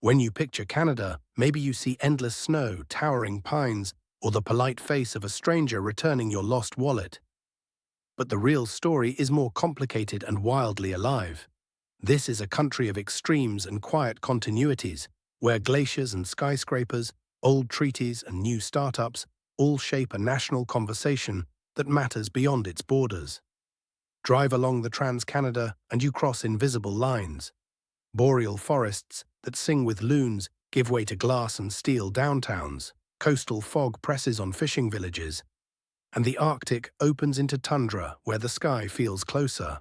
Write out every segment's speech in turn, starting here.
When you picture Canada, maybe you see endless snow, towering pines, or the polite face of a stranger returning your lost wallet. But the real story is more complicated and wildly alive. This is a country of extremes and quiet continuities, where glaciers and skyscrapers, old treaties and new startups all shape a national conversation that matters beyond its borders. Drive along the Trans-Canada and you cross invisible lines. Boreal forests that sing with loons give way to glass and steel downtowns. Coastal fog presses on fishing villages, and the Arctic opens into tundra where the sky feels closer.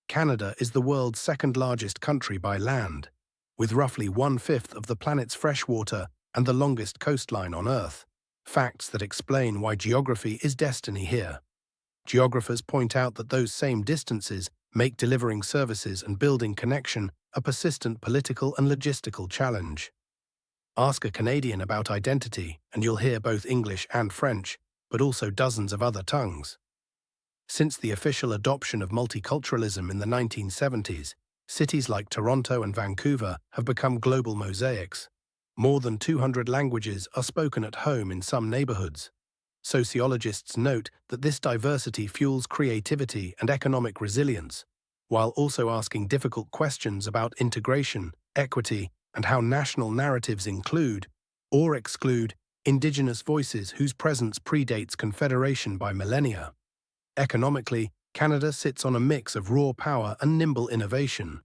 Canada is the world's second-largest country by land, with roughly one-fifth of the planet's freshwater and the longest coastline on Earth. Facts that explain why geography is destiny here. Geographers point out that those same distances make delivering services and building connection a persistent political and logistical challenge. Ask a Canadian about identity, and you'll hear both English and French, but also dozens of other tongues. Since the official adoption of multiculturalism in the 1970s, cities like Toronto and Vancouver have become global mosaics. More than 200 languages are spoken at home in some neighborhoods. Sociologists note that this diversity fuels creativity and economic resilience, while also asking difficult questions about integration, equity, and how national narratives include, or exclude, Indigenous voices whose presence predates Confederation by millennia. Economically, Canada sits on a mix of raw power and nimble innovation.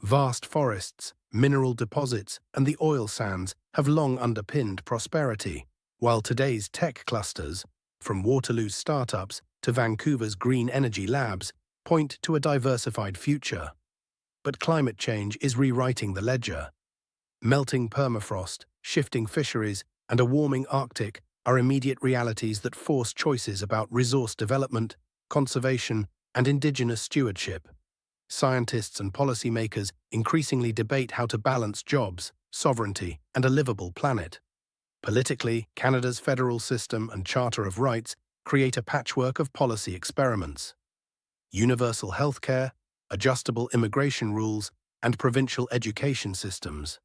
Vast forests, mineral deposits, and the oil sands have long underpinned prosperity, while today's tech clusters, from Waterloo's startups to Vancouver's green energy labs, point to a diversified future. But climate change is rewriting the ledger. Melting permafrost, shifting fisheries, and a warming Arctic are immediate realities that force choices about resource development, conservation, and Indigenous stewardship. Scientists and policymakers increasingly debate how to balance jobs, sovereignty, and a livable planet. Politically, Canada's federal system and Charter of Rights create a patchwork of policy experiments. Universal healthcare, adjustable immigration rules, and provincial education systems.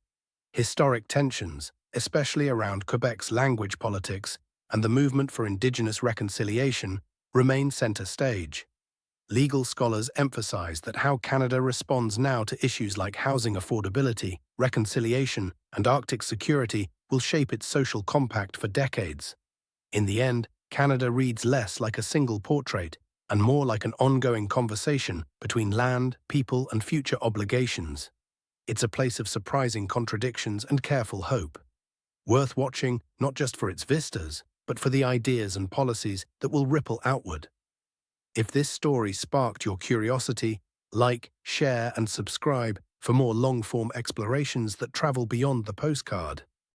Historic tensions, especially around Quebec's language politics and the movement for Indigenous reconciliation, remain center stage. Legal scholars emphasize that how Canada responds now to issues like housing affordability, reconciliation, and Arctic security will shape its social compact for decades. In the end, Canada reads less like a single portrait and more like an ongoing conversation between land, people, and future obligations. It's a place of surprising contradictions and careful hope. Worth watching not just for its vistas, but for the ideas and policies that will ripple outward. If this story sparked your curiosity, like, share, and subscribe for more long-form explorations that travel beyond the postcard.